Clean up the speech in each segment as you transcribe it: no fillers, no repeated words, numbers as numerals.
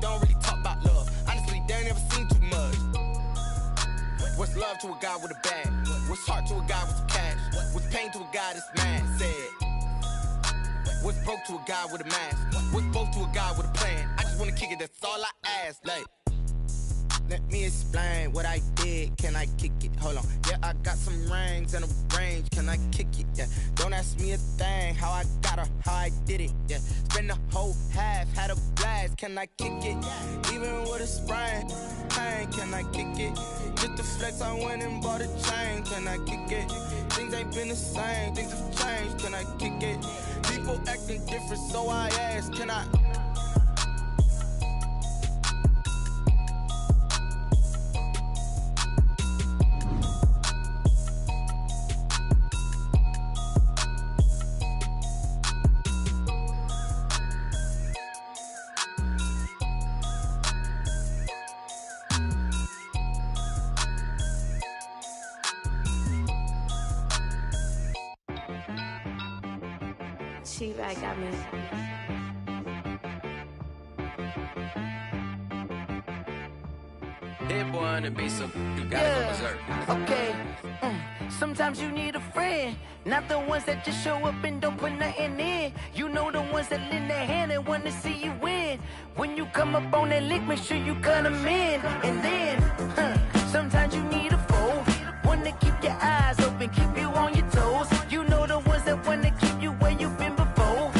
don't really talk about love. Honestly, they ain't never seen too much. What's love to a guy with a bag? What's heart to a guy with some cash? What's pain to a guy that's mad? Said. What's broke to a guy with a mask? What's both to a guy with a plan? I just wanna kick it, that's all I ask. Like, let me explain what I did. Can I kick it? Hold on. Yeah, I got some rings and a range. Can I kick it? Yeah. Don't ask me a thing. How I got her, how I did it. Yeah. Spend the whole half, had a blast. Can I kick it? Even with a sprain. Pain, can I kick it? Just the flex, I went and bought a chain. Can I kick it? Things ain't been the same. Things have changed. Can I kick it? People acting different, so I ask, can I? T-Bag got me. Hit boy on the beat, so you gotta go berserk. Okay. Sometimes you need a friend, not the ones that just show up and don't put nothing in. You know the ones that lend their hand and want to see you win. When you come up on that lick, make sure you cut them in. And then, sometimes you need a foe, one to keep your eyes open, keep you on your toes. You know the ones that want to keep you where you've been before.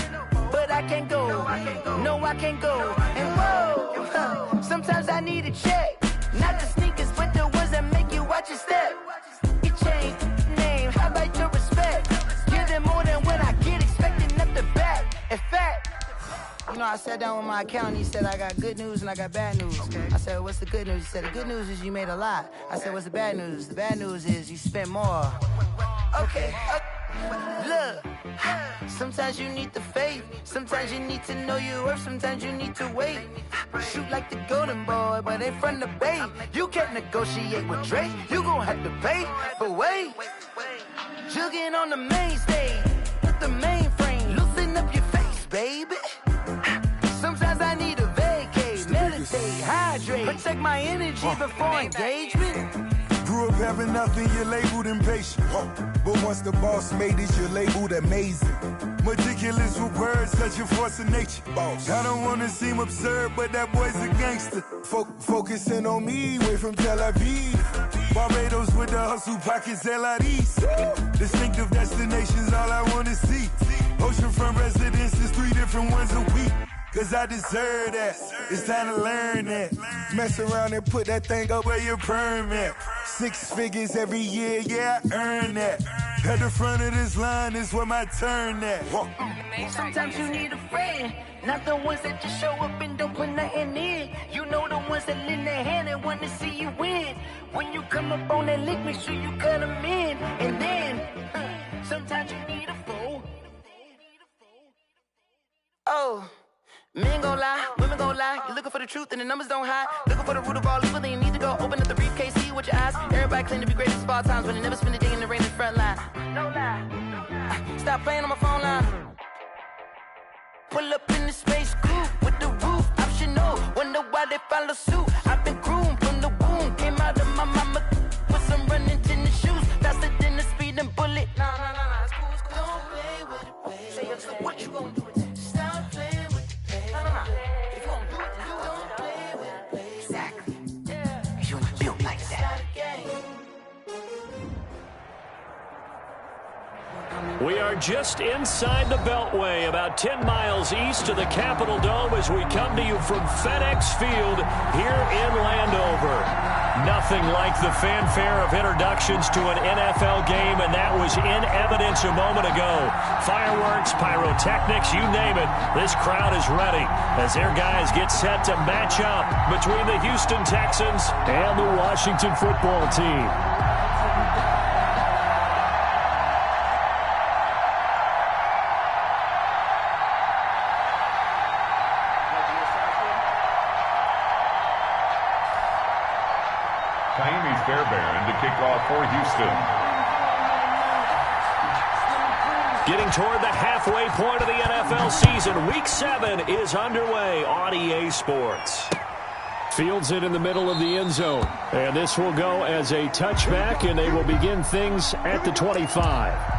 But I can't go, no I can't go. And whoa, sometimes I need a check, not the sneakers, but the ones that make you watch your step. Your chain, name, how about your respect? Give them more than what I get, expecting up the back. In fact, you know, I sat down with my accountant, he said I got good news and I got bad news. I said, what's the good news? He said, the good news is you made a lot. I said, what's the bad news? The bad news is you spent more. Okay, look, sometimes you need the faith, sometimes you need to know your worth, sometimes you need to wait. Shoot like the golden boy, but ain't from the bay. You can't negotiate with Drake, you gon' have to pay. But wait, jugging on the main stage, with the mainframe, loosen up your face, baby. Sometimes I need a vacate, meditate, hydrate, protect my energy before engagement. Grew up having nothing, you're labeled impatient. But once the boss made it, you're labeled amazing. Meticulous with words, such a force of nature. I don't wanna seem absurd, but that boy's a gangster. Focusing on me, way from Tel Aviv. Barbados with the hustle pockets, LIDs. Distinctive destinations, all I wanna see. Oceanfront residences, 3 different ones a week. Cause I deserve that, it's time to learn that. Mess around and put that thing up where your perm at. 6 figures every year, yeah, I earn that. At the front of this line is where my turn at. Sometimes you need a friend, not the ones that just show up and don't put nothing in. You know the ones that lend their hand and want to see you win. When you come up on that lick, make sure you cut them in. And then, sometimes you need a foe. Oh. Men gon' lie, women gon' lie. You're looking for the truth and the numbers don't hide. Looking for the root of all evil, then you need to go open up the briefcase, see with your eyes. Everybody claim to be greatest of all times, but they never spend a day in the rain in the front line. No lie. Stop playing on my phone line. Pull up in the space coupe with the roof optional. Wonder why they follow suit. I've been groomed from the womb. Came out of my mama with some running tennis shoes. Faster than the speeding bullet. No, it's cool, it's cool. Don't play with it, baby. Say, what you gonna do with it? Stop playing. If you gon' do it, you don't play with it. Exactly. Yeah. You ain't built like that. We are just inside the Beltway, about 10 miles east of the Capitol Dome as we come to you from FedEx Field here in Landover. Nothing like the fanfare of introductions to an NFL game, and that was in evidence a moment ago. Fireworks, pyrotechnics, you name it, this crowd is ready as their guys get set to match up between the Houston Texans and the Washington football team. Fairbairn to kick off for Houston. Getting toward the halfway point of the NFL season. Week 7 is underway on EA Sports. Fields it in the middle of the end zone. And this will go as a touchback, and they will begin things at the 25.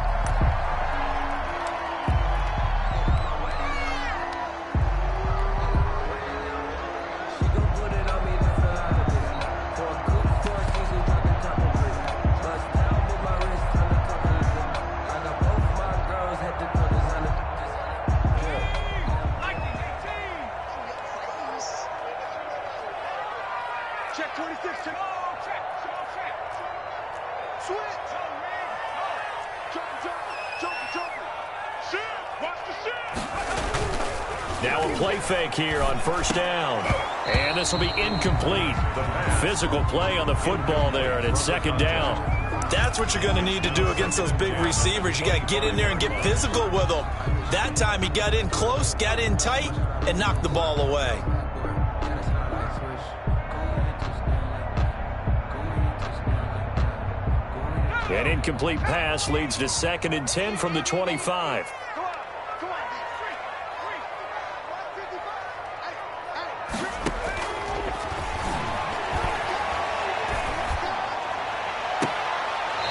Now a play fake here on first down. And this will be incomplete. Physical play on the football there, and it's second down. That's what you're going to need to do against those big receivers. You got to get in there and get physical with them. That time he got in close, got in tight, and knocked the ball away. An incomplete pass leads to 2nd and 10 from the 25.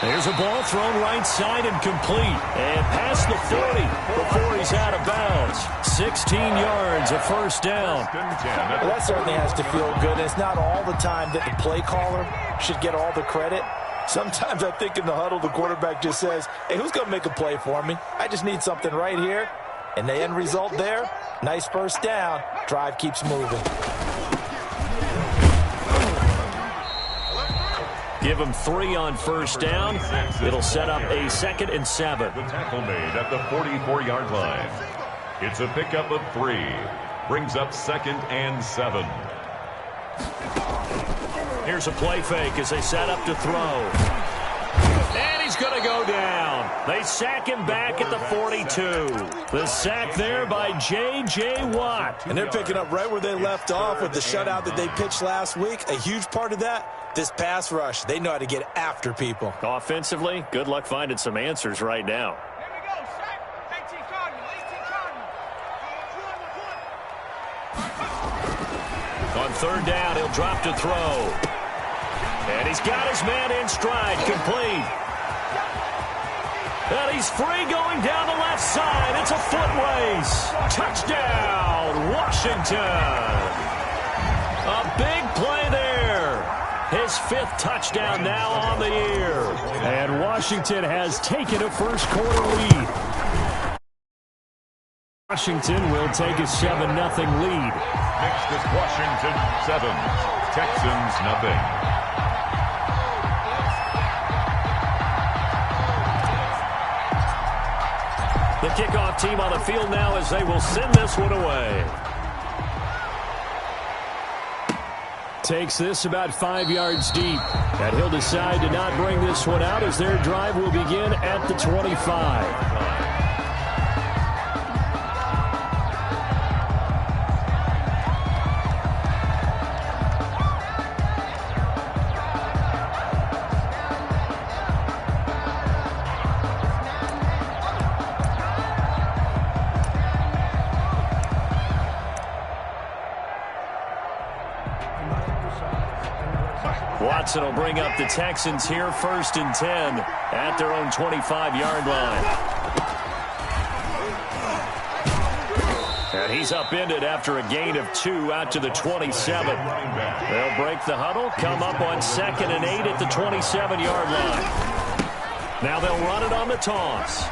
There's a ball thrown right side and complete. And past the 40 before he's out of bounds. 16 yards, a first down. Well, that certainly has to feel good. It's not all the time that the play caller should get all the credit. Sometimes I think in the huddle, the quarterback just says, hey, who's going to make a play for me? I just need something right here. And the end result there, nice first down. Drive keeps moving. Give him 3 on first down. It'll set up a 2nd and 7. The tackle made at the 44-yard line. It's a pickup of 3. Brings up 2nd and 7. Here's a play fake as they set up to throw. And he's going to go down. They sack him back at the 42. The sack there by J.J. Watt. And they're picking up right where they left off with the shutout that they pitched last week. A huge part of that, this pass rush. They know how to get after people. Offensively, good luck finding some answers right now. On third down, he'll drop to throw. And he's got his man in stride, complete. And he's free going down the left side. It's a foot race. Touchdown, Washington. A big play there. His 5th touchdown now on the year. And Washington has taken a first quarter lead. Washington will take a 7-0 lead. Next is Washington 7, Texans nothing. The kickoff team on the field now as they will send this one away. Takes this about 5 yards deep. And he'll decide to not bring this one out as their drive will begin at the 25. Watson will bring up the Texans here, 1st and 10 at their own 25-yard line. And he's upended after a gain of 2 out to the 27. They'll break the huddle, come up on 2nd and 8 at the 27-yard line. Now they'll run it on the toss.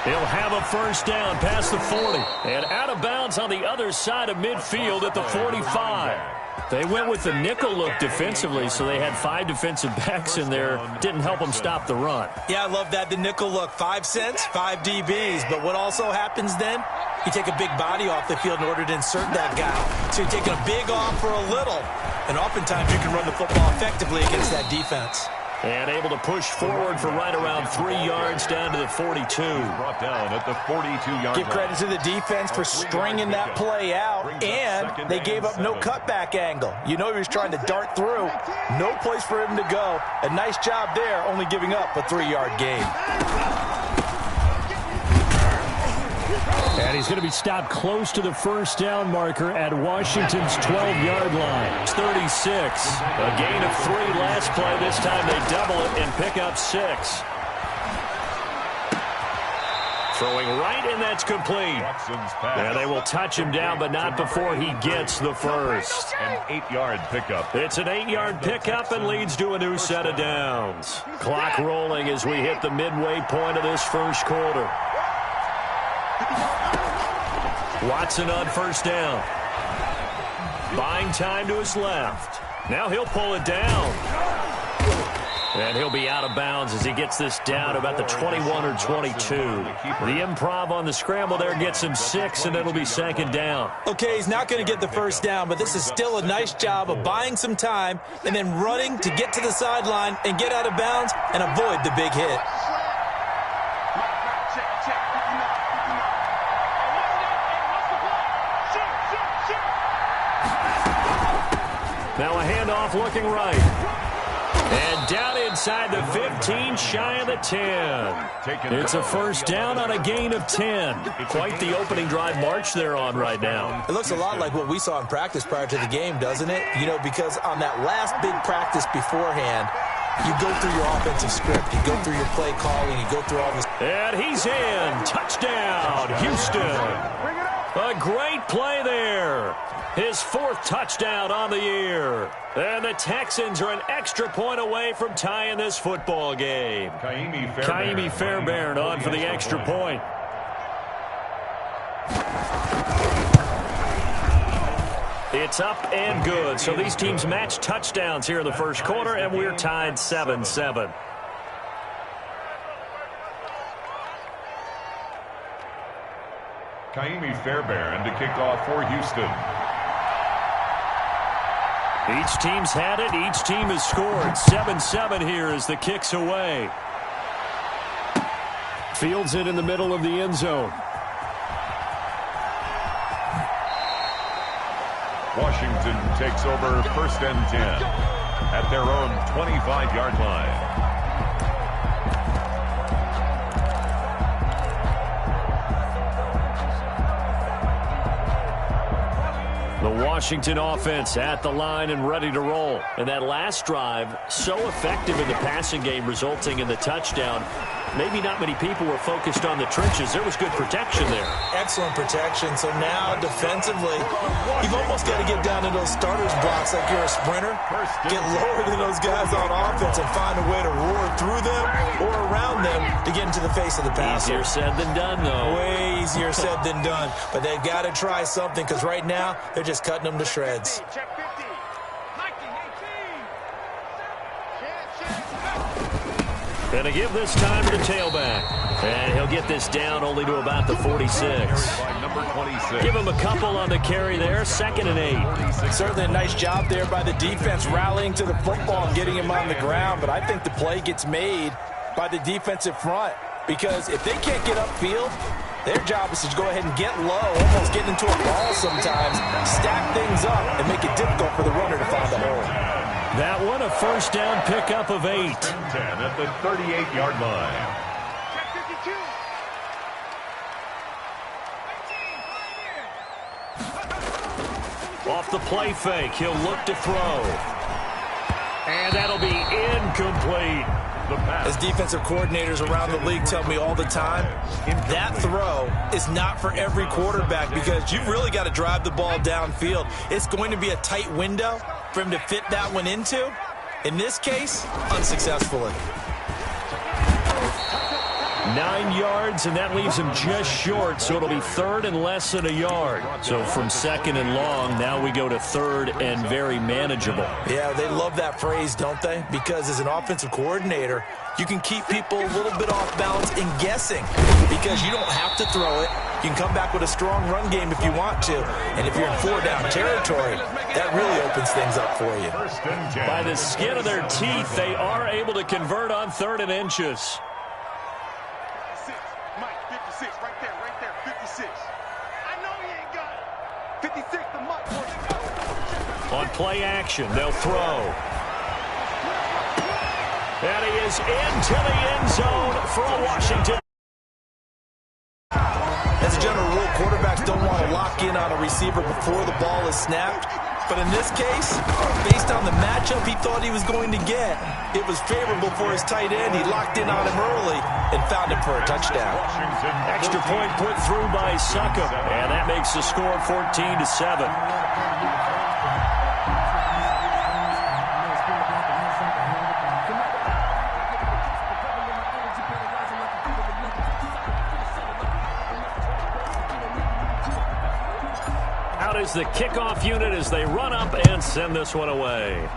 They'll have a first down past the 40 and out of bounds on the other side of midfield at the 45. They went with the nickel look defensively, so they had 5 defensive backs in there. Didn't help them stop the run. Yeah, I love that, the nickel look. 5 cents, 5 DBs. But what also happens then, you take a big body off the field in order to insert that guy. So you're taking a big off for a little. And oftentimes you can run the football effectively against that defense. And able to push forward for right around 3 yards down to the 42. Brought down at the 42-yard line. Give credit to the defense for stringing that play out, and they gave up no cutback angle. You know he was trying to dart through. No place for him to go. A nice job there, only giving up a 3-yard gain. And he's going to be stopped close to the first down marker at Washington's 12-yard line. It's 36. A gain of 3 last play. This time they double it and pick up 6. Throwing right, and that's complete. Yeah, they will touch him down, but not before he gets the first. An 8-yard pickup. It's an 8-yard pickup and leads to a new set of downs. Clock rolling as we hit the midway point of this first quarter. Watson on first down. Buying time to his left. Now he'll pull it down. And he'll be out of bounds as he gets this down about the 21 or 22. The improv on the scramble there gets him 6, and it'll be second down. Okay, he's not going to get the first down, but this is still a nice job of buying some time and then running to get to the sideline and get out of bounds and avoid the big hit. Now a handoff looking right. And down inside the 15, shy of the 10. It's a first down on a gain of 10. Quite the opening drive march they're on right now. It looks a lot like what we saw in practice prior to the game, doesn't it? You know, because on that last big practice beforehand, you go through your offensive script, you go through your play calling, you go through all this. And he's in. Touchdown, Houston. A great play there. His 4th touchdown on the year. And the Texans are an extra point away from tying this football game. Kaimi Fairbairn on for the extra point. It's up and good. So these teams match touchdowns here in the first quarter, and we're tied 7-7. Kaimi Fairbairn to kick off for Houston. Each team's had it. Each team has scored. 7-7 here as the kick's away. Fields it in the middle of the end zone. Washington takes over 1st and 10 at their own 25-yard line. The Washington offense at the line and ready to roll. And that last drive, so effective in the passing game, resulting in the touchdown. Maybe not many people were focused on the trenches. There was good protection there. Excellent protection. So now defensively, you've almost got to get down to those starters blocks like you're a sprinter. Get lower than those guys on offense and find a way to roar through them or around them to get into the face of the passer. Easier said than done, though. Way easier said than done. But they've got to try something because right now they're just cutting them to shreds. And to give this time to the tailback. And he'll get this down only to about the 46. Give him a couple on the carry there. 2nd and 8. Certainly a nice job there by the defense rallying to the football and getting him on the ground. But I think the play gets made by the defensive front. Because if they can't get upfield, their job is to go ahead and get low, almost get into a ball sometimes, stack things up, and make it difficult for the runner to find a hole. That one, a first down pickup of 8. 10 at the 38-yard line. Off the play fake, he'll look to throw. And that'll be incomplete. As defensive coordinators around the league tell me all the time, that throw is not for every quarterback because you've really got to drive the ball downfield. It's going to be a tight window for him to fit that one into. In this case, unsuccessfully. 9 yards, and that leaves him just short, so it'll be 3rd and less than a yard. So from 2nd and long, now we go to 3rd and very manageable. Yeah, they love that phrase, don't they? Because as an offensive coordinator, you can keep people a little bit off balance and guessing because you don't have to throw it. You can come back with a strong run game if you want to. And if you're in 4-down territory, that really opens things up for you. By the skin of their teeth, they are able to convert on 3rd and inches. On play action, they'll throw. And he is into the end zone for Washington. As a general lock in on a receiver before the ball is snapped. But in this case, based on the matchup he thought he was going to get, it was favorable for his tight end. He locked in on him early and found him for a touchdown. Extra point put through by Succop, and that makes the score 14-7. Is the kickoff unit as they run up and send this one away.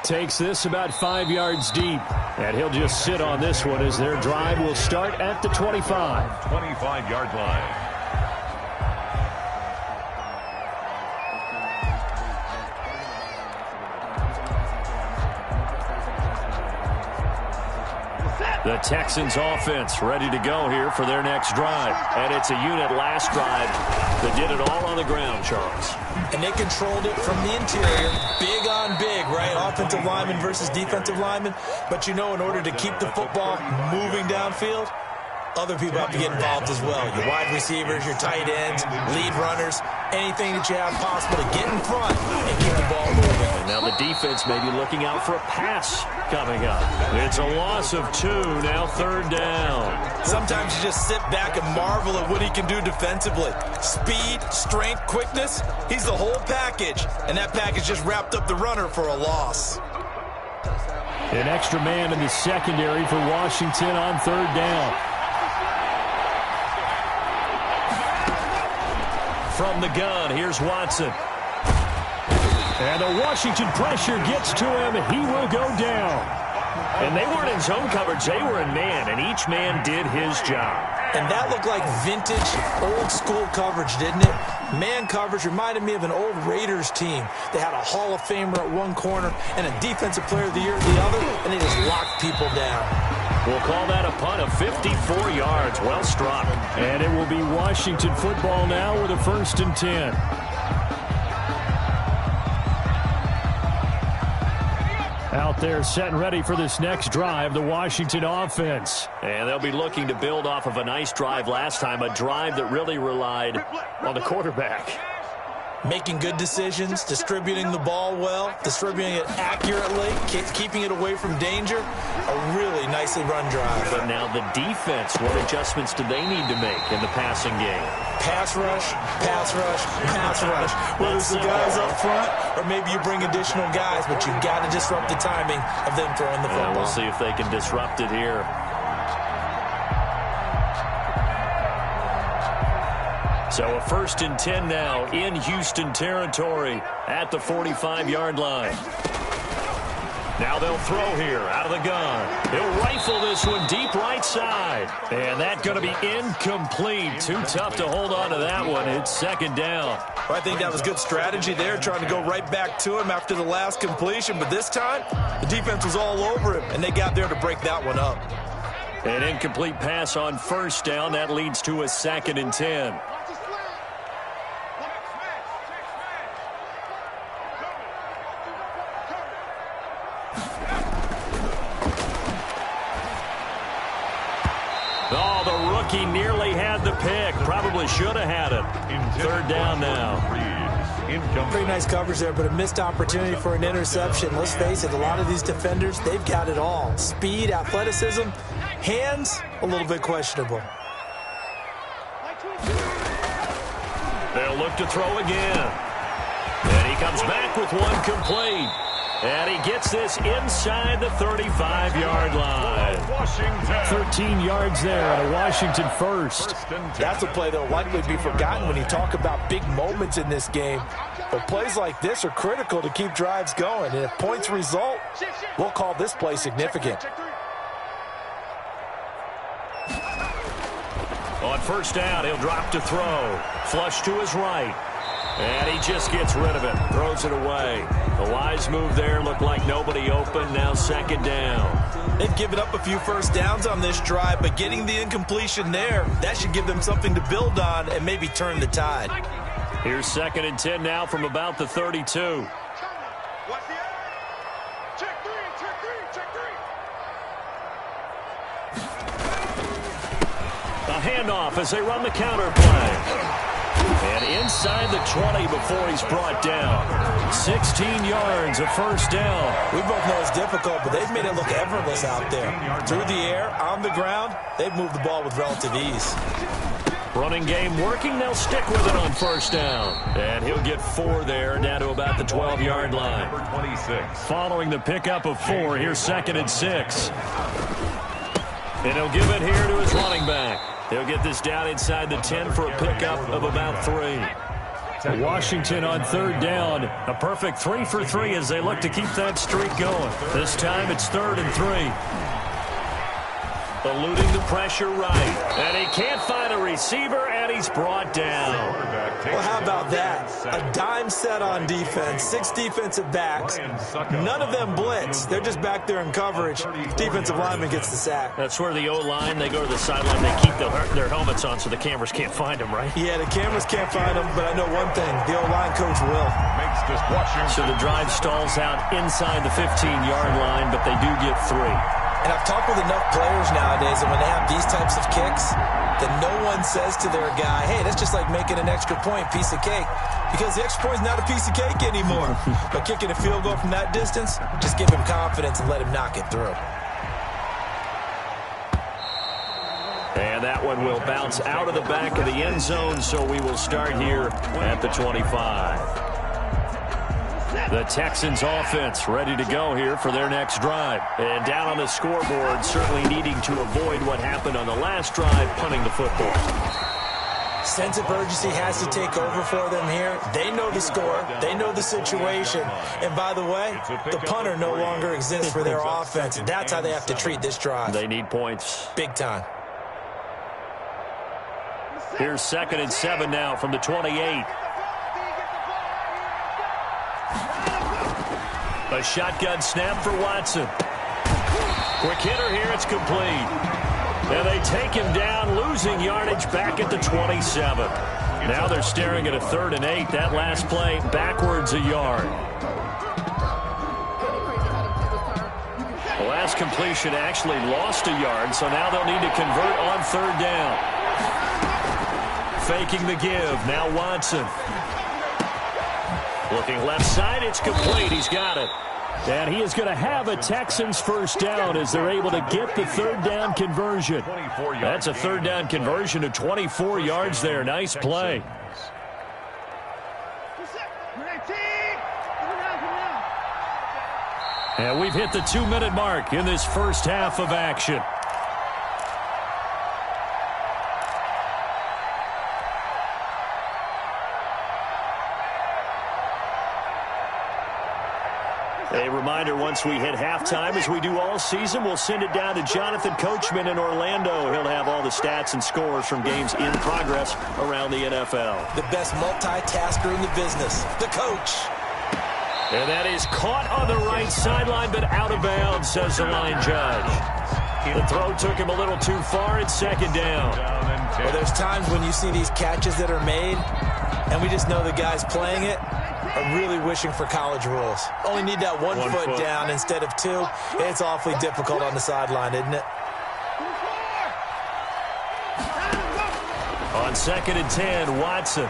Takes this about 5 yards deep, and he'll just sit on this one as their drive will start at the 25. 25-yard line. The Texans offense ready to go here for their next drive. And it's a unit last drive that did it all on the ground, Charles. And they controlled it from the interior. Big on big, right? Offensive lineman versus defensive lineman. But you know, in order to keep the football moving downfield, other people have to get involved as well. Your wide receivers, your tight ends, lead runners, anything that you have possible to get in front and keep the ball moving. And now the defense may be looking out for a pass coming up. It's a loss of 2, now 3rd down. Sometimes you just sit back and marvel at what he can do defensively. Speed, strength, quickness, he's the whole package. And that package just wrapped up the runner for a loss. An extra man in the secondary for Washington on 3rd down. From the gun, here's Watson. And the Washington pressure gets to him. He will go down. And they weren't in zone coverage. They were in man, and each man did his job. And that looked like vintage, old-school coverage, didn't it? Man coverage reminded me of an old Raiders team. They had a Hall of Famer at one corner and a Defensive Player of the Year at the other, and they just locked people down. We'll call that a punt of 54 yards. Well struck. And it will be Washington football now with a 1st and 10. Out there set and ready for this next drive, the Washington offense. And they'll be looking to build off of a nice drive last time, a drive that really relied on the quarterback. Making good decisions, distributing the ball well, distributing it accurately, keeping it away from danger. A really nicely run drive. But now the defense, what adjustments do they need to make in the passing game? Pass rush, pass rush, pass rush. Whether it's the guys up front or maybe you bring additional guys, but you've got to disrupt the timing of them throwing the football. We'll see if they can disrupt it here. So a 1st and 10 now in Houston territory at the 45-yard line. Now they'll throw here out of the gun. He'll rifle this one deep right side. And that's going to be incomplete. Too tough to hold on to that one. It's 2nd down. Well, I think that was good strategy there, trying to go right back to him after the last completion. But this time, the defense was all over him, and they got there to break that one up. An incomplete pass on 1st down. That leads to a 2nd and 10. Oh, the rookie nearly had the pick. Probably should have had it. 3rd down now. Pretty nice coverage there, but a missed opportunity for an interception. Let's face it, a lot of these defenders, they've got it all. Speed, athleticism, hands, a little bit questionable. They'll look to throw again. And he comes back with one complete. And he gets this inside the 35-yard line. 13 yards there at a Washington 1st. That's a play that will likely be forgotten when you talk about big moments in this game. But plays like this are critical to keep drives going. And if points result, we'll call this play significant. On 1st down, he'll drop to throw. Flush to his right. And he just gets rid of it. Throws it away. The wise move there. Looked like nobody open. Now 2nd down. They've given up a few 1st downs on this drive, but getting the incompletion there, that should give them something to build on and maybe turn the tide. Here's 2nd and 10 now from about the 32. A handoff as they run the counter play. And inside the 20 before he's brought down. 16 yards, a first down. We both know it's difficult, but they've made it look effortless out there. Through the air, on the ground, they've moved the ball with relative ease. Running game working, they'll stick with it on first down. And he'll get 4 there, down to about the 12-yard line. Following the pickup of 4, here's 2nd and 6. And he'll give it here to his running back. They'll get this down inside the 10 for a pickup of about 3. Washington on 3rd down. A perfect 3 for 3 as they look to keep that streak going. This time it's 3rd and 3. Eluding the pressure right. And he can't find a receiver, and he's brought down. Well, how about that? A dime set on defense. 6 defensive backs. None of them blitz. They're just back there in coverage. Defensive lineman gets the sack. That's where the O-line, they go to the sideline, they keep their helmets on so the cameras can't find them, right? Yeah, the cameras can't find them, but I know one thing. The O-line coach will. So the drive stalls out inside the 15-yard line, but they do get 3. And I've talked with enough players nowadays that when they have these types of kicks, that no one says to their guy, hey, that's just like making an extra point, piece of cake. Because the extra point is not a piece of cake anymore. But kicking a field goal from that distance, just give him confidence and let him knock it through. And that one will bounce out of the back of the end zone, so we will start here at the 25. The Texans offense ready to go here for their next drive. And down on the scoreboard, certainly needing to avoid what happened on the last drive, punting the football. Sense of urgency has to take over for them here. They know the score. They know the situation. And by the way, the punter no longer exists for their offense. That's how they have to treat this drive. They need points. Big time. Here's 2nd and 7 now from the 28. A shotgun snap for Watson. Quick hitter here, it's complete. And they take him down, losing yardage back at the 27. Now they're staring at a 3rd and 8. That last play, backwards a yard. The last completion actually lost a yard, so now they'll need to convert on 3rd down. Faking the give, now Watson. Looking left side, it's complete. He's got it. And he is going to have a Texans first down as they're able to get the 3rd down conversion. That's a 3rd down conversion of 24 yards there. Nice play. And we've hit the 2-minute mark in this first half of action. A reminder, once we hit halftime, as we do all season, we'll send it down to Jonathan Coachman in Orlando. He'll have all the stats and scores from games in progress around the NFL. The best multitasker in the business, the coach. And that is caught on the right sideline, but out of bounds, says the line judge. The throw took him a little too far. It's 2nd down. Well, there's times when you see these catches that are made, and we just know the guys playing it are really wishing for college rules. Only need that one foot down instead of 2. It's awfully difficult on the sideline, isn't it? On 2nd and 10, Watson.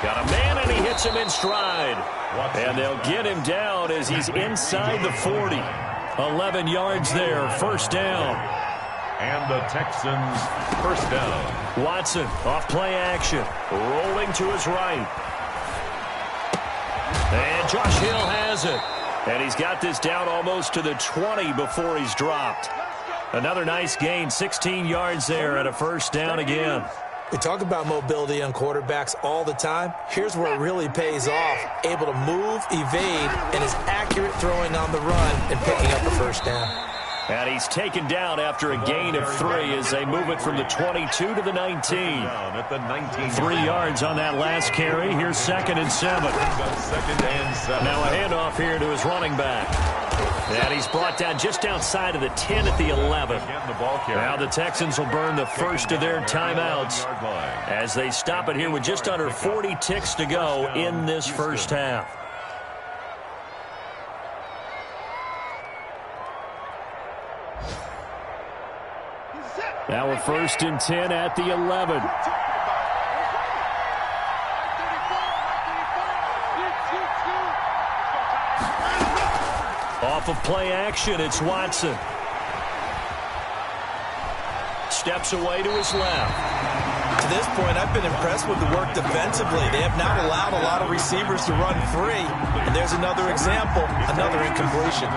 Got a man, and he hits him in stride. And they'll get him down as he's inside the 40. 11 yards there, first down. And the Texans first down. Watson off play action, rolling to his right. And Josh Hill has it. And he's got this down almost to the 20 before he's dropped. Another nice gain, 16 yards there at a first down again. We talk about mobility on quarterbacks all the time. Here's where it really pays off. Able to move, evade, and is accurate throwing on the run and picking up a first down. And he's taken down after a gain of 3 as they move it from the 22 to the 19. 3 yards on that last carry. Here's 2nd and 7. Now a handoff here to his running back. And he's brought down just outside of the 10 at the 11. Now the Texans will burn the first of their timeouts as they stop it here with just under 40 ticks to go in this first half. Now a 1st and 10 at the 11. Off of play action, it's Watson. Steps away to his left. To this point, I've been impressed with the work defensively. They have not allowed a lot of receivers to run free. And there's another example, another incompletion.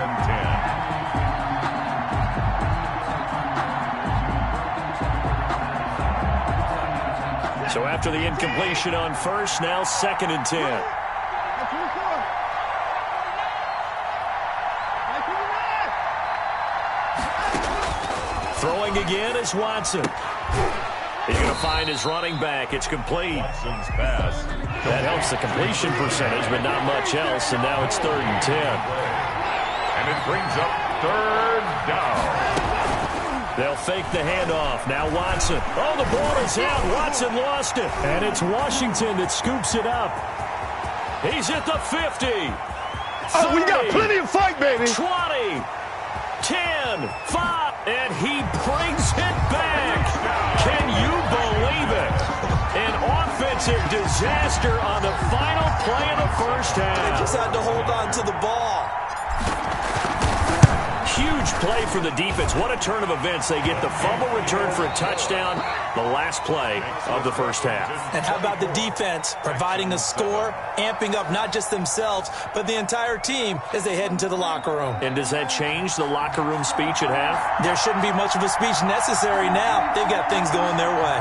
So after the incompletion on 1st, now 2nd and 10. Throwing again is Watson. He's going to find his running back. It's complete. Watson's pass. That helps the completion percentage, but not much else. And now it's 3rd and 10. And it brings up 3rd down. They'll fake the handoff. Now Watson. Oh, the ball is out. Watson lost it. And it's Washington that scoops it up. He's at the 50. 30, oh, we got plenty of fight, baby. 20, 10, 5, and he brings it back. Can you believe it? An offensive disaster on the final play of the 1st half. They just had to hold on to the ball. Huge play for the defense. What a turn of events. They get the fumble return for a touchdown, the last play of the 1st half. And how about the defense providing a score, amping up not just themselves, but the entire team as they head into the locker room. And does that change the locker room speech at half? There shouldn't be much of a speech necessary now. They've got things going their way.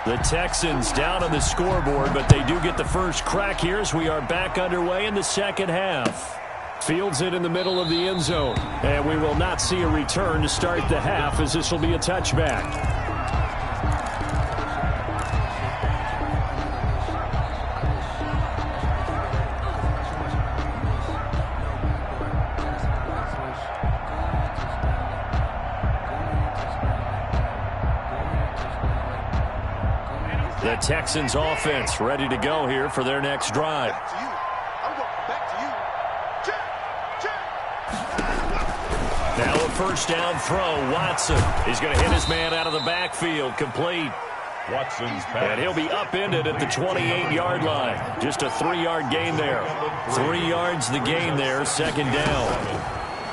The Texans down on the scoreboard, but they do get the first crack here as we are back underway in the 2nd half. Fields it in the middle of the end zone, and we will not see a return to start the half as this will be a touchback. The Texans offense ready to go here for their next drive. Now a 1st down throw. Watson is going to hit his man out of the backfield. Complete. Watson's pass. And he'll be upended at the 28-yard line. Just a 3-yard gain there. 3 yards the gain there. 2nd down.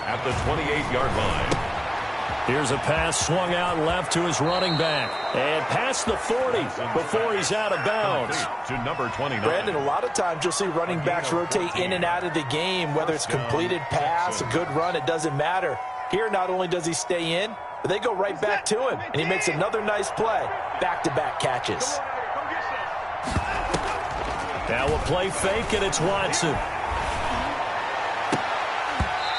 At the 28-yard line. Here's a pass swung out left to his running back. And past the 40 before he's out of bounds. To number 29. Brandon, a lot of times you'll see running backs rotate in and out of the game, whether it's completed pass, a good run, it doesn't matter. Here, not only does he stay in, but they go right back to him, and he makes another nice play. Back-to-back catches. Now a play fake, and it's Watson.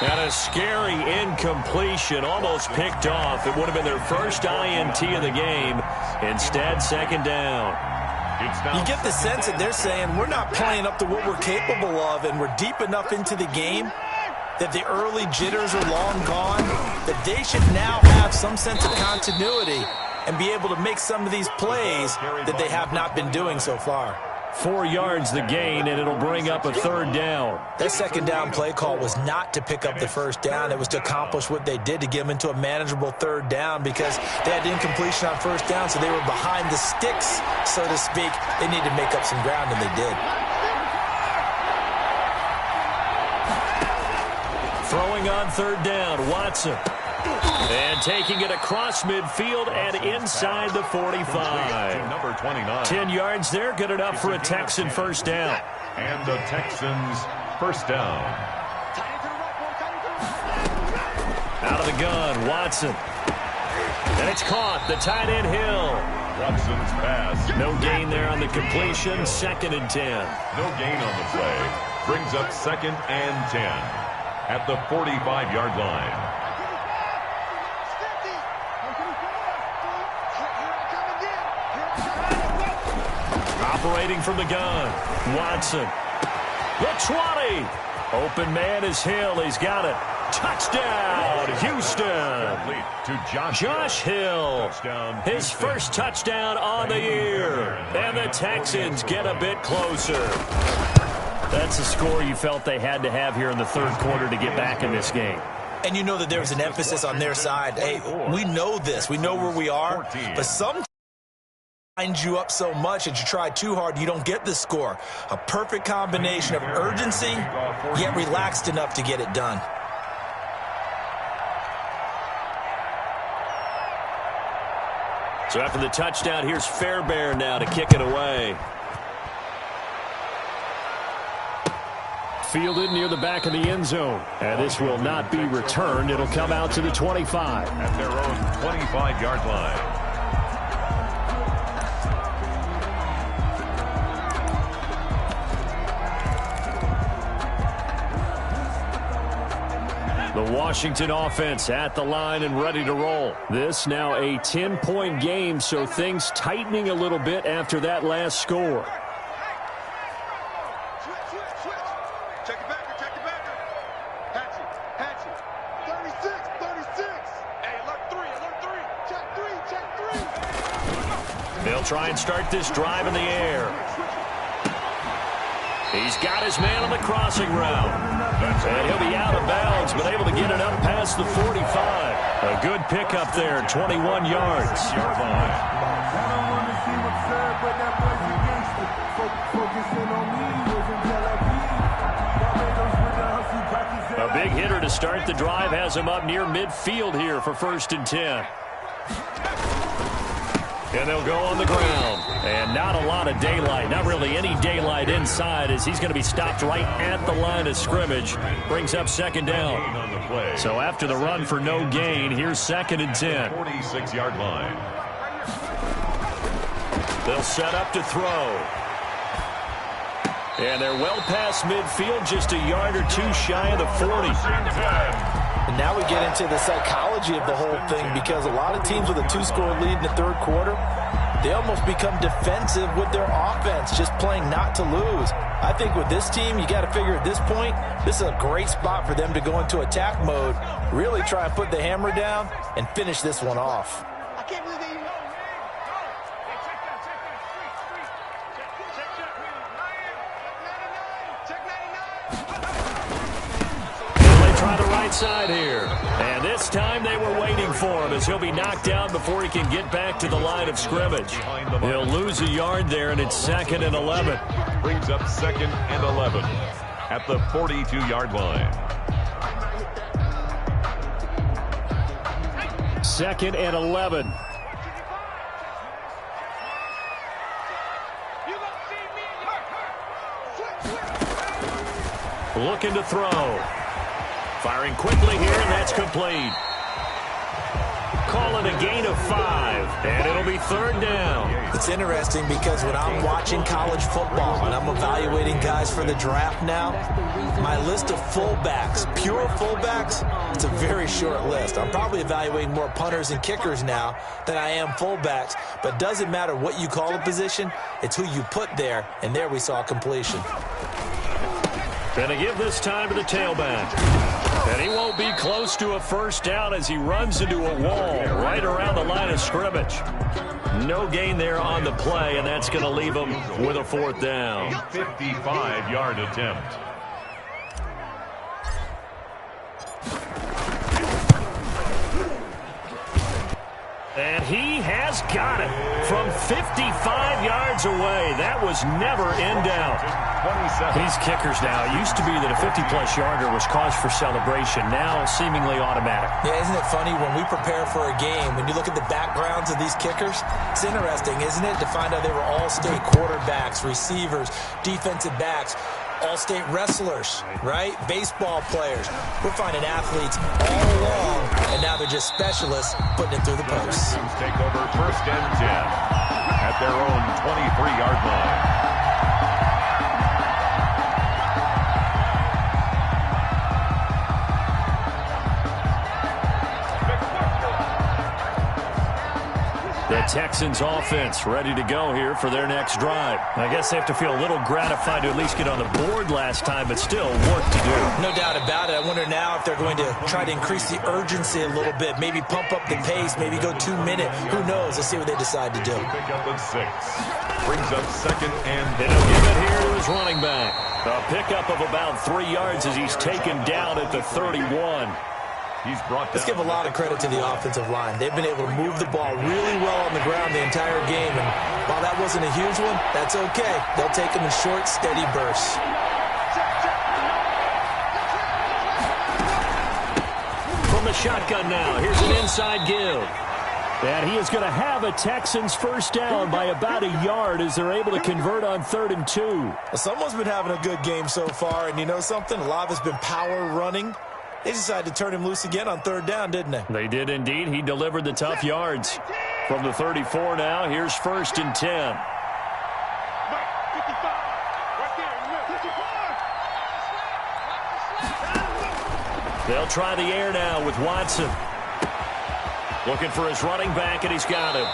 And a scary incompletion, almost picked off. It would have been their first INT of the game. Instead, 2nd down. You get the sense that they're saying we're not playing up to what we're capable of, and we're deep enough into the game that the early jitters are long gone, that they should now have some sense of continuity and be able to make some of these plays that they have not been doing so far. 4 yards the gain, and it'll bring up a 3rd down. That 2nd down play call was not to pick up the 1st down. It was to accomplish what they did, to get them into a manageable 3rd down, because they had incompletion on 1st down, so they were behind the sticks, so to speak. They needed to make up some ground, and they did. Throwing on 3rd down, Watson. And taking it across midfield and inside the 45. Number 29. 10 yards there, good enough for a Texan 1st down. And the Texans 1st down. Out of the gun, Watson. And it's caught, the tight end Hill. Watson's pass. No gain there on the completion, 2nd and 10. No gain on the play. Brings up 2nd and 10. At the 45-yard line. Operating from the gun, Watson. The 20. Open man is Hill. He's got it. Touchdown, Houston. To Josh Hill. His first touchdown on the year. And the Texans get a bit closer. That's a score you felt they had to have here in the 3rd quarter to get back in this game. And you know that there's an emphasis on their side. Hey, we know this. We know where we are. But sometimes winds you up so much that you try too hard, you don't get the score. A perfect combination of urgency, yet relaxed enough to get it done. So after the touchdown, here's Fairbairn now to kick it away. Fielded near the back of the end zone. And this will not be returned. It'll come out to the 25. At their own 25-yard line. The Washington offense at the line and ready to roll. This now a 10-point game, so things tightening a little bit after that last score. Check it back. Hatch it. 36. Hey, alert 3. Check 3. They'll try and start this drive in the air. He's got his man on the crossing route. And he'll be out of bounds, but able to get it up past the 45. A good pickup there, 21 yards. A big hitter to start the drive has him up near midfield here for 1st and 10. And they'll go on the ground. And not a lot of daylight, not really any daylight inside, as he's going to be stopped right at the line of scrimmage. Brings up 2nd down. So after the run for no gain, here's 2nd and 10. 46-yard line. They'll set up to throw. And they're well past midfield, just a yard or two shy of the 40. And now we get into the psychology of the whole thing, because a lot of teams with a 2-score lead in the 3rd quarter, they almost become defensive with their offense, just playing not to lose. I think with this team, you got to figure at this point, this is a great spot for them to go into attack mode, really try and put the hammer down and finish this one off. I can't believe they Try the right side here. And this time they were waiting for him, as he'll be knocked down before he can get back to the line of scrimmage. He'll lose a yard there, and it's 2nd and 11. Brings up 2nd and 11 at the 42-yard line. 2nd and 11. Looking to throw. Firing quickly here, and that's complete. Call it a gain of 5, and it'll be 3rd down. It's interesting because when I'm watching college football and I'm evaluating guys for the draft now, my list of fullbacks, pure fullbacks, it's a very short list. I'm probably evaluating more punters and kickers now than I am fullbacks, but it doesn't matter what you call a position, it's who you put there, and there we saw completion. Gonna give this time to the tailback. And he won't be close to a 1st down as he runs into a wall right around the line of scrimmage. No gain there on the play, and that's going to leave him with a 4th down. 55-yard attempt. And he has got it from 55 yards away. That was never in doubt. These kickers now, it used to be that a 50-plus yarder was cause for celebration. Now seemingly automatic. Yeah, isn't it funny when we prepare for a game, when you look at the backgrounds of these kickers, it's interesting, isn't it, to find out they were all-state quarterbacks, receivers, defensive backs, all-state wrestlers, right? Baseball players. We're finding athletes all along, and now they're just specialists putting it through the posts. Take over 1st and 10 at their own 23-yard line. The Texans offense ready to go here for their next drive. I guess they have to feel a little gratified to at least get on the board last time, but still work to do. No doubt about it. I wonder now if they're going to try to increase the urgency a little bit, maybe pump up the pace, maybe go 2-minute. Who knows? Let's see what they decide to do. Pick up at 6. Brings up 2nd and 10. He'll give it here to his running back. A pickup of about 3 yards as he's taken down at the 31. He's brought down. Let's give a lot of credit to the offensive line. They've been able to move the ball really well on the ground the entire game. And while that wasn't a huge one, that's okay. They'll take them in short, steady bursts. From the shotgun now, here's an inside give. And he is going to have a Texans first down by about a yard as they're able to convert on 3rd and 2. Well, someone's been having a good game so far, and you know something? A lot of it's been power running. They decided to turn him loose again on 3rd down, didn't they? They did indeed. He delivered the tough yards. From the 34 now, here's 1st and 10. They'll try the air now with Watson. Looking for his running back, and he's got him.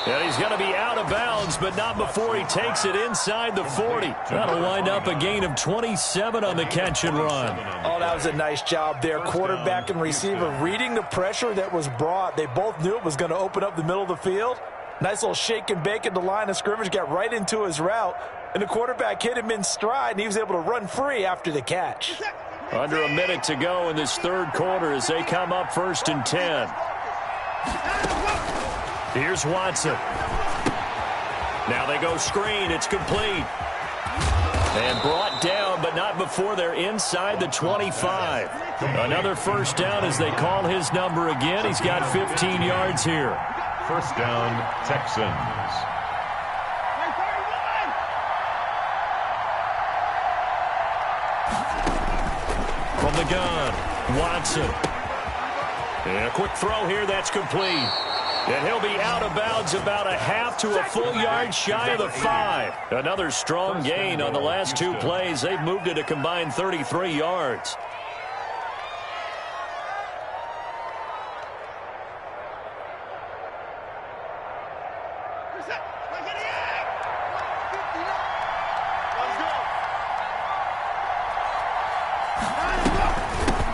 And he's going to be out of bounds, but not before he takes it inside the 40. That'll wind up a gain of 27 on the catch and run. Oh, that was a nice job there. Quarterback and receiver reading the pressure that was brought. They both knew it was going to open up the middle of the field. Nice little shake and bake at the line of scrimmage, got right into his route. And the quarterback hit him in stride, and he was able to run free after the catch. Under a minute to go in this 3rd quarter as they come up 1st and 10. Here's Watson. Now they go screen. It's complete. And brought down, but not before they're inside the 25. Another first down as they call his number again. He's got 15 yards here. First down, Texans. From the gun, Watson. And a quick throw here, that's complete. And he'll be out of bounds about a half to a full yard shy of the 5. Another strong gain on the last 2 plays. They've moved it a combined 33 yards.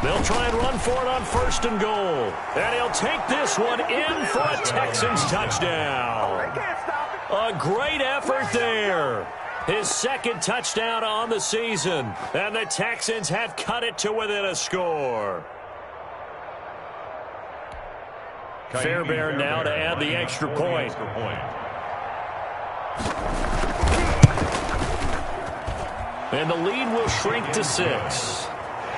They'll try and run for it on 1st and goal. And he'll take this one in for a Texans touchdown. A great effort there. His 2nd touchdown on the season. And the Texans have cut it to within a score. Fairbairn now to add the extra point. And the lead will shrink to 6.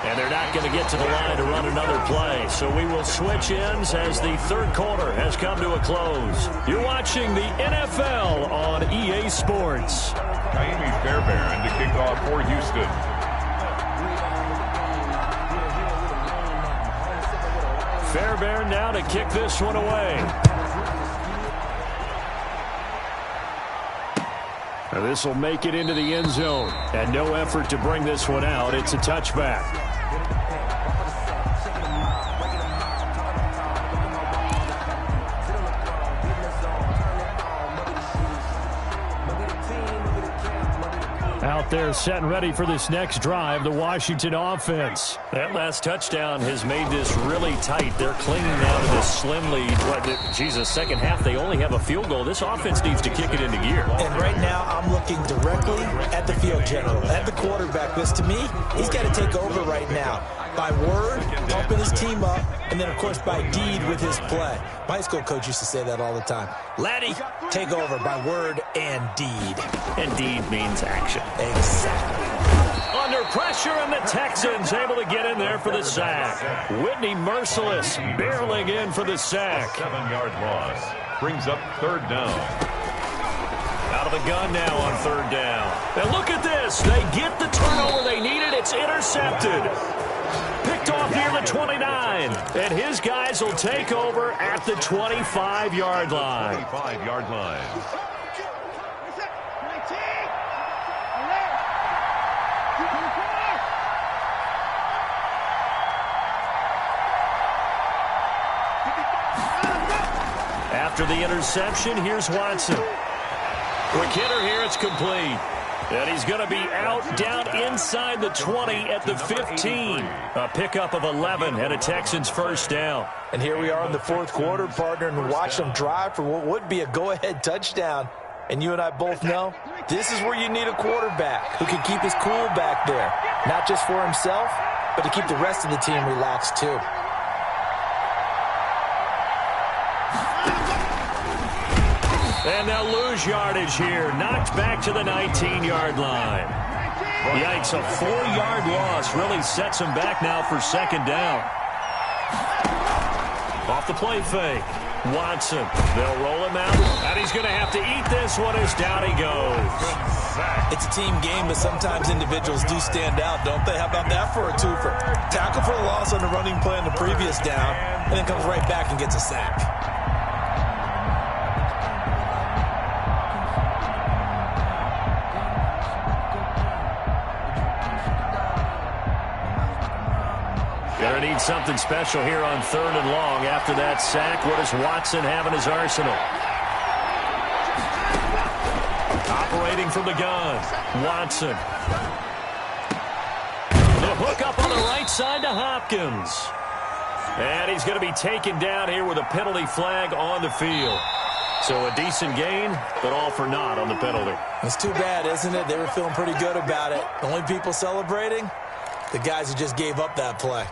And they're not going to get to the line to run another play. So we will switch ends as the 3rd quarter has come to a close. You're watching the NFL on EA Sports. Kaimi Fairbairn to kick off for Houston. Fairbairn now to kick this one away. This will make it into the end zone. And no effort to bring this one out. It's a touchback. Out there set and ready for this next drive, the Washington offense. That last touchdown has made this really tight. They're clinging now to this slim lead. Jesus, second half, they only have a field goal. This offense needs to kick it into gear. And right now, I'm looking directly at the field general, at the quarterback. Because to me, he's got to take over right now. By word, pumping his team up, and then, of course, by deed with his play. My high school coach used to say that all the time. Laddie, take over by word and deed. And deed means action. Exactly. Under pressure, and the Texans able to get in there for the sack. Whitney Merciless barreling in for the sack. 7-yard loss. Brings up 3rd down. Out of the gun now on 3rd down. And look at this. They get the turnover they needed. It's intercepted. Picked off near the 29. And his guys will take over at the 25-yard line. 25-yard line. After the interception, here's Watson. Quick hitter here, it's complete. And he's going to be out down inside the 20 at the 15. A pickup of 11 and a Texans first down. And here we are in the 4th quarter, partner, and watch them drive for what would be a go-ahead touchdown. And you and I both know this is where you need a quarterback who can keep his cool back there. Not just for himself, but to keep the rest of the team relaxed too. And they'll lose yardage here. Knocked back to the 19-yard line. Yikes, a 4-yard loss really sets him back now for second down. Off the play fake. Watson. They'll roll him out. And he's going to have to eat this one as down he goes. It's a team game, but sometimes individuals do stand out, don't they? How about that for a twofer? Tackle for a loss on the running play on the previous down, and then comes right back and gets a sack. Gonna need something special here on 3rd and long. After that sack, what does Watson have in his arsenal? Operating from the gun, Watson. The hook up on the right side to Hopkins. And he's going to be taken down here with a penalty flag on the field. So a decent gain, but all for naught on the penalty. It's too bad, isn't it? They were feeling pretty good about it. The only people celebrating, the guys who just gave up that play.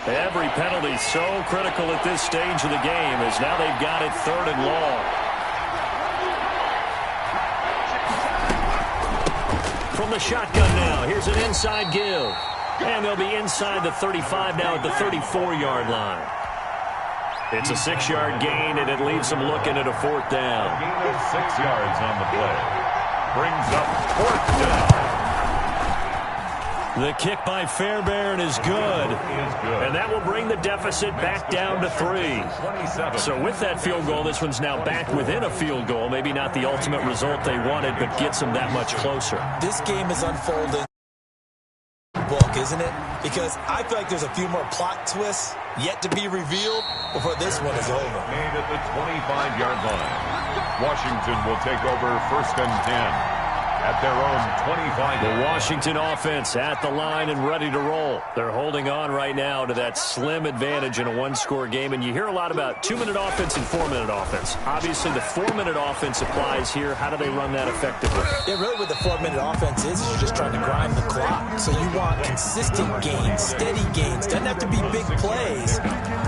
Every penalty so critical at this stage of the game as now they've got it 3rd and long. From the shotgun now, here's an inside give. And they'll be inside the 35 now at the 34-yard line. It's a 6-yard gain, and it leaves them looking at a 4th down. A gain of 6 yards on the play. Brings up 4th down. The kick by Fairbairn is good. And that will bring the deficit back down to 3. So with that field goal, this one's now back within a field goal. Maybe not the ultimate result they wanted, but gets them that much closer. This game is unfolding book, isn't it? Because I feel like there's a few more plot twists yet to be revealed before this one is over. Made at the 25-yard line. Washington will take over 1st and 10. At their own 25. The Washington offense at the line and ready to roll. They're holding on right now to that slim advantage in a one-score game. And you hear a lot about 2-minute offense and 4-minute offense. Obviously, the 4-minute offense applies here. How do they run that effectively? Yeah, really what the 4-minute offense is you're just trying to grind the clock. So you want consistent gains, steady gains. Doesn't have to be big plays,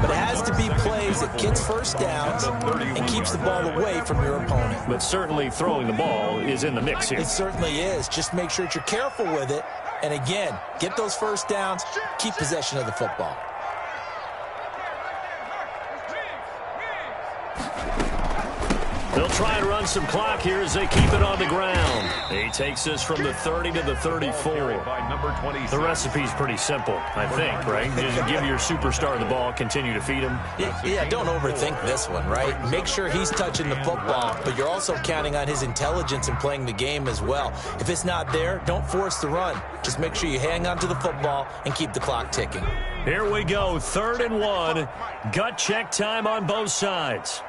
but it has to be plays that gets first downs and keeps the ball away from your opponent. But certainly throwing the ball is in the mix here. It certainly is. Just make sure that you're careful with it. And again, get those first downs, keep possession of the football. They'll try and run some clock here as they keep it on the ground. He takes this from the 30 to the 34. The recipe's pretty simple, I think, right? Just give your superstar the ball, continue to feed him. Yeah, don't overthink this one, right? Make sure he's touching the football, but you're also counting on his intelligence in playing the game as well. If it's not there, don't force the run. Just make sure you hang on to the football and keep the clock ticking. Here we go, 3rd and 1. Gut check time on both sides.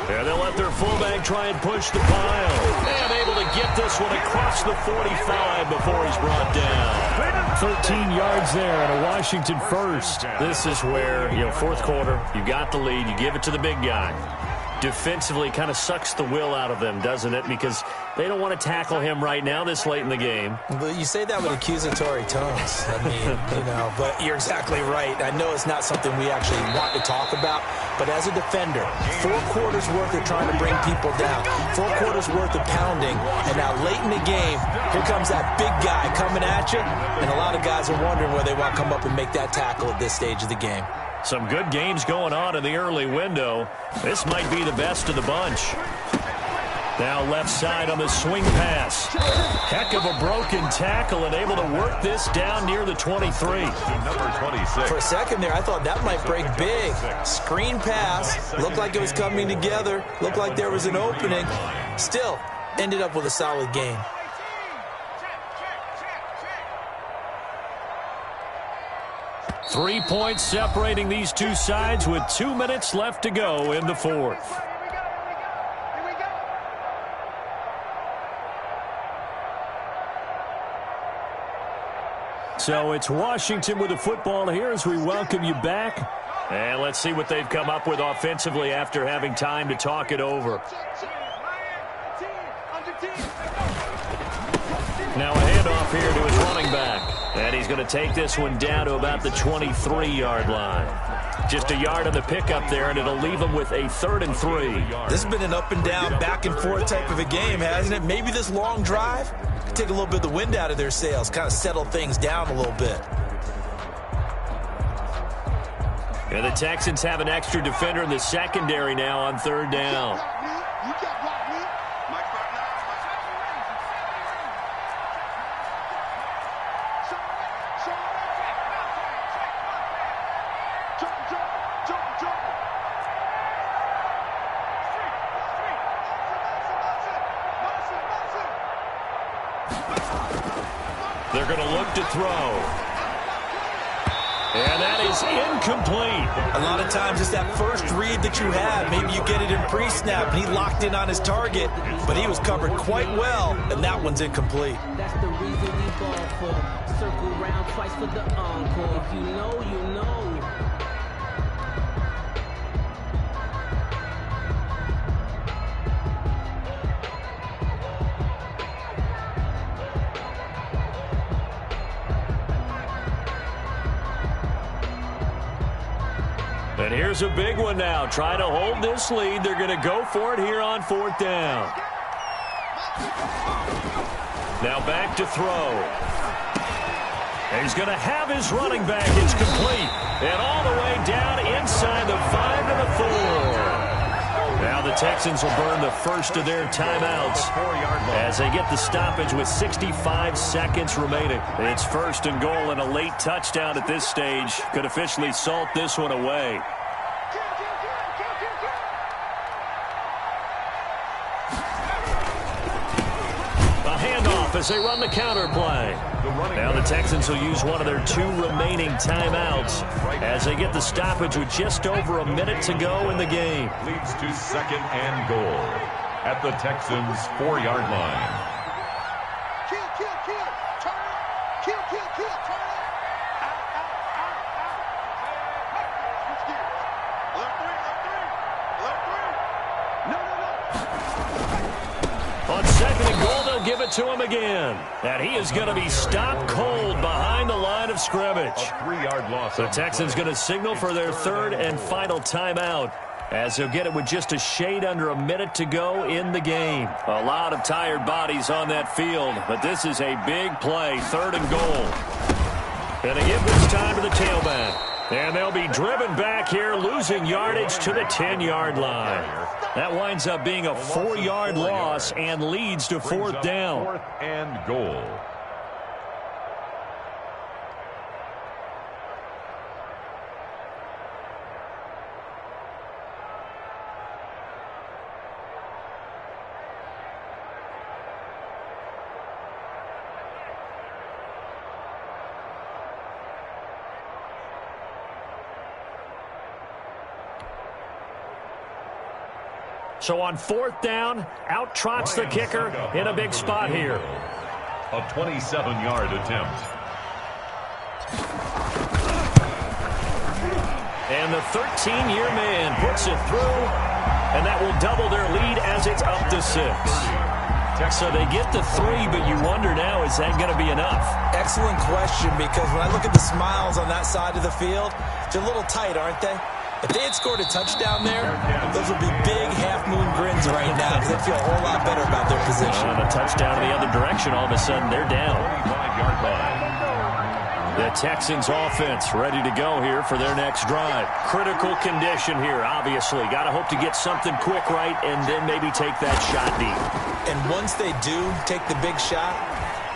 And they'll let their fullback try and push the pile. And able to get this one across the 45 before he's brought down. 13 yards there and a Washington first. This is where, 4th quarter, you got the lead, you give it to the big guy. Defensively kind of sucks the will out of them, doesn't it? Because they don't want to tackle him right now this late in the game. But you say that with accusatory tones. I mean, but you're exactly right. I know it's not something we actually want to talk about, but as a defender, 4 quarters worth of trying to bring people down, 4 quarters worth of pounding, and now late in the game, here comes that big guy coming at you, and a lot of guys are wondering where they want to come up and make that tackle at this stage of the game. Some good games going on in the early window. This might be the best of the bunch. Now left side on the swing pass. Heck of a broken tackle and able to work this down near the 23. Number 26. For a second there, I thought that might break big. Screen pass. Looked like it was coming together. Looked like there was an opening. Still, ended up with a solid game. 3 points separating these two sides with 2 minutes left to go in the 4th. So it's Washington with the football here as we welcome you back. And let's see what they've come up with offensively after having time to talk it over. Now a handoff here to his running back. And he's going to take this one down to about the 23-yard line. Just a yard on the pickup there, and it'll leave him with a 3rd and 3. This has been an up-and-down, back-and-forth type of a game, hasn't it? Maybe this long drive could take a little bit of the wind out of their sails, kind of settle things down a little bit. And the Texans have an extra defender in the secondary now on 3rd down. They're going to look to throw. And that is incomplete. A lot of times it's that first read that you have. Maybe you get it in pre-snap, and he locked in on his target, but he was covered quite well, and that one's incomplete. That's the reason we ball for. Circle round twice for the encore. If you know, you know. And here's a big one now. Trying to hold this lead. They're going to go for it here on 4th down. Now back to throw. And he's going to have his running back. It's complete. And all the way down inside the 5 to the 4. Now the Texans will burn the first of their timeouts as they get the stoppage with 65 seconds remaining. It's 1st and goal, and a late touchdown at this stage could officially salt this one away. A handoff as they run the counter play. Now the Texans will use one of their 2 remaining timeouts as they get the stoppage with just over a minute to go in the game. Leads to 2nd and goal at the Texans' 4-yard line. Kill, kill, kill. Turn it. Kill, kill, kill. Turn it. Out, out, out, out. Switch gears. Left 3, left 3. Left 3. No, no, no. On 2nd and goal, they'll give it to him again. And he is going to be stopped cold behind the line of scrimmage. A 3-yard loss. The Texans going to signal for their 3rd and final timeout as they'll get it with just a shade under a minute to go in the game. A lot of tired bodies on that field, but this is a big play. 3rd and goal. And they give this time to the tailback. And they'll be driven back here, losing yardage to the 10-yard line. That winds up being a 4-yard loss and leads to 4th down. 4th and goal. So on 4th down, out trots the kicker in a big spot here. A 27-yard attempt. And the 13-year man puts it through, and that will double their lead as it's up to 6. So they get the 3, but you wonder now, is that going to be enough? Excellent question, because when I look at the smiles on that side of the field, they're a little tight, aren't they? If they had scored a touchdown there, those would be big half-moon grins right now because they'd feel a whole lot better about their position. And a touchdown in the other direction, all of a sudden they're down. 25-yard line. The Texans offense ready to go here for their next drive. Critical condition here, obviously. Got to hope to get something quick right and then maybe take that shot deep. And once they do take the big shot,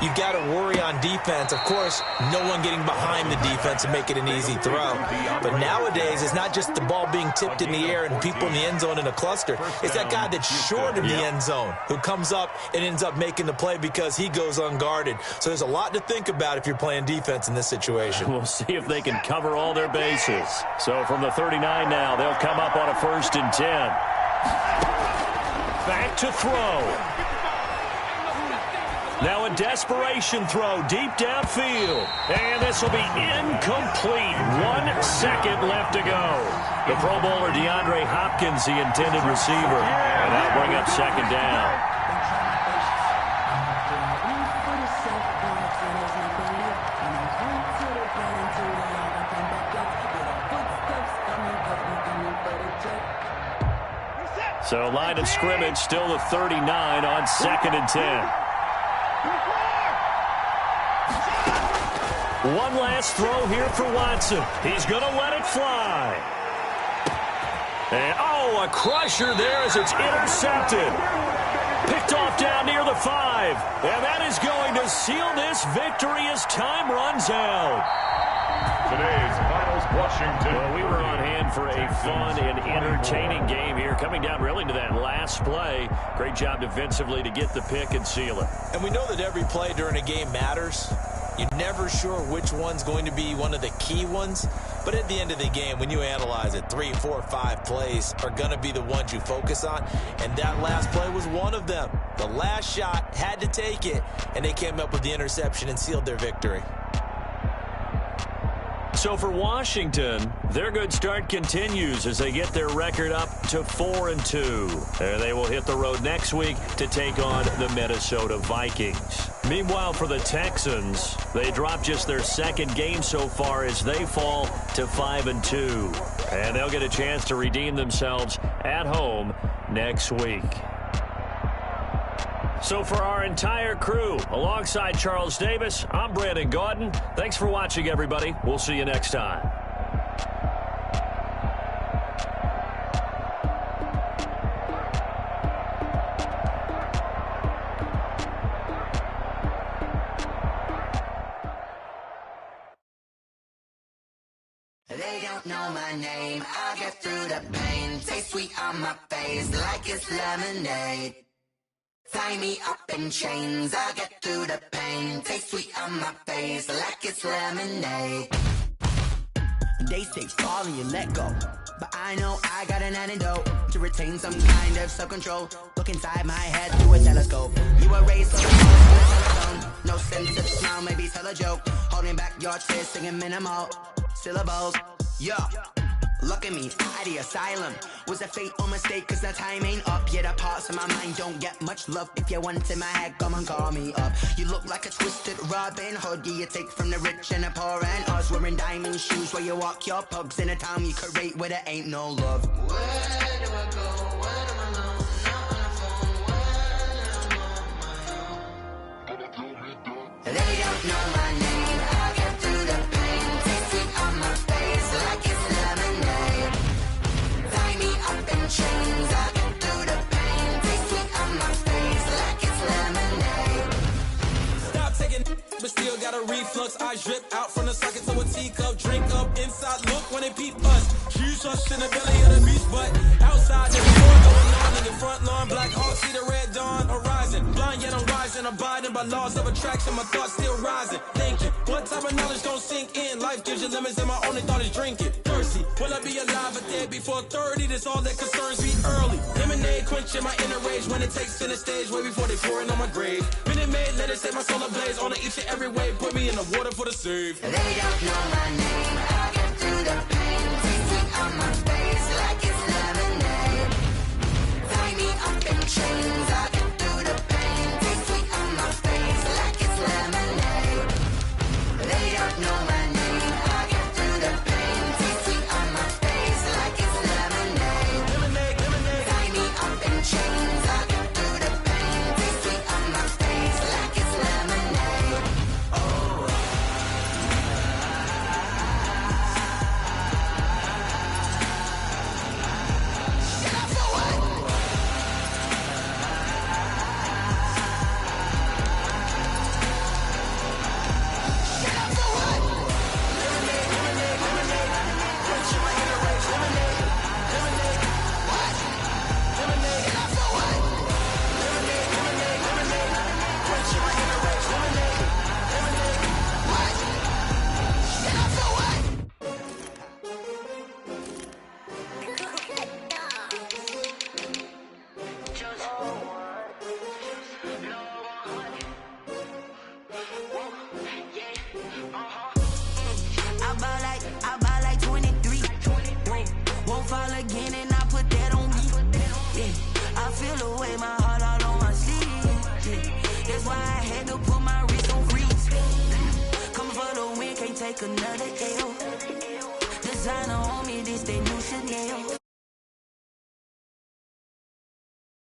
you got to worry on defense. Of course, no one getting behind the defense and make it an easy throw. But nowadays, it's not just the ball being tipped in the air and people in the end zone in a cluster. It's that guy that's short of the end zone who comes up and ends up making the play because he goes unguarded. So there's a lot to think about if you're playing defense in this situation. We'll see if they can cover all their bases. So from the 39 now, they'll come up on a 1st and 10. Back to throw. Now a desperation throw deep downfield. And this will be incomplete. 1 second left to go. The Pro Bowler DeAndre Hopkins, the intended receiver. And that'll bring up 2nd down. So line of scrimmage still the 39 on 2nd and 10. One last throw here for Watson. He's going to let it fly. And, oh, a crusher there as it's intercepted. Picked off down near the 5. And that is going to seal this victory as time runs out. Today's finals, Washington. Well, we were on hand for a fun and entertaining game here. Coming down really to that last play. Great job defensively to get the pick and seal it. And we know that every play during a game matters. You're never sure which one's going to be one of the key ones. But at the end of the game, when you analyze it, 3, 4, 5 plays are going to be the ones you focus on. And that last play was one of them. The last shot had to take it, and they came up with the interception and sealed their victory. So for Washington, their good start continues as they get their record up to 4-2. And they will hit the road next week to take on the Minnesota Vikings. Meanwhile, for the Texans, they drop just their second game so far as they fall to 5-2. And they'll get a chance to redeem themselves at home next week. So for our entire crew, alongside Charles Davis, I'm Brandon Gaudin. Thanks for watching, everybody. We'll see you next time. They don't know my name. I'll get through the pain. Taste sweet on my face like it's lemonade. Tie me up in chains, I'll get through the pain. Taste sweet on my face like it's lemonade. They say fall and you let go, but I know I got an antidote to retain some kind of self-control. Look inside my head through a telescope. You were raised on the telephone. No sense of smile, maybe tell a joke. Holding back your tears, singing minimal syllables. Yeah. Look at me, at the asylum. Was a fate or mistake, cause the time ain't up. Yet the parts of my mind don't get much love. If you want in my head, come and call me up. You look like a twisted Robin Hood. You take from the rich and the poor and us. Wearing diamond shoes where you walk your pugs in a town you create where there ain't no love. Where do I go? Where do I know? Not when I'm on my own. They don't know my name. I'll get through the pain. Taste sweet on my face like it's lemonade. Tie me up in chains. I'll get through the pain. Taste sweet on my face like it's lemonade. Stop taking, but still got a reflux. I drip out from the socket to a teacup. Drink up inside. Look when they peep us. Huge us in the belly of the beast, but outside there's more going on in the front lawn. Black Hawk see the red dawn horizon. Blind yet I'm rising, abiding by laws of attraction. My thoughts still rising. Thinking, what type of knowledge don't sink in? Life gives you limits, and my only thought is drinking. Thirsty, will I be alive or dead before 30? That's all that concerns me early. Lemonade quenching my inner rage when it takes center stage way before they pour it on my grave. Minute Maid, let it set my soul ablaze. On each and every way, put me in the water for the save. They don't know my name. I'll get through the pain. Taste sweet on my face like it's lemonade. Tie me up in chains. I'll get through the pain. Taste sweet on my face like it's lemonade. They don't know my name. I'll get through the pain. Taste sweet on my face like it's lemonade. Tie me up in chains. I'll get through the pain. Taste sweet on my face like it's lemonade. Oh. I buy like 23. Won't fall again and I put that on me. Yeah, I feel the way, my heart all on my sleeve. Yeah, that's why I had to put my wrist on freeze. Coming for the win, can't take another L. Designer on me, this they new Chanel.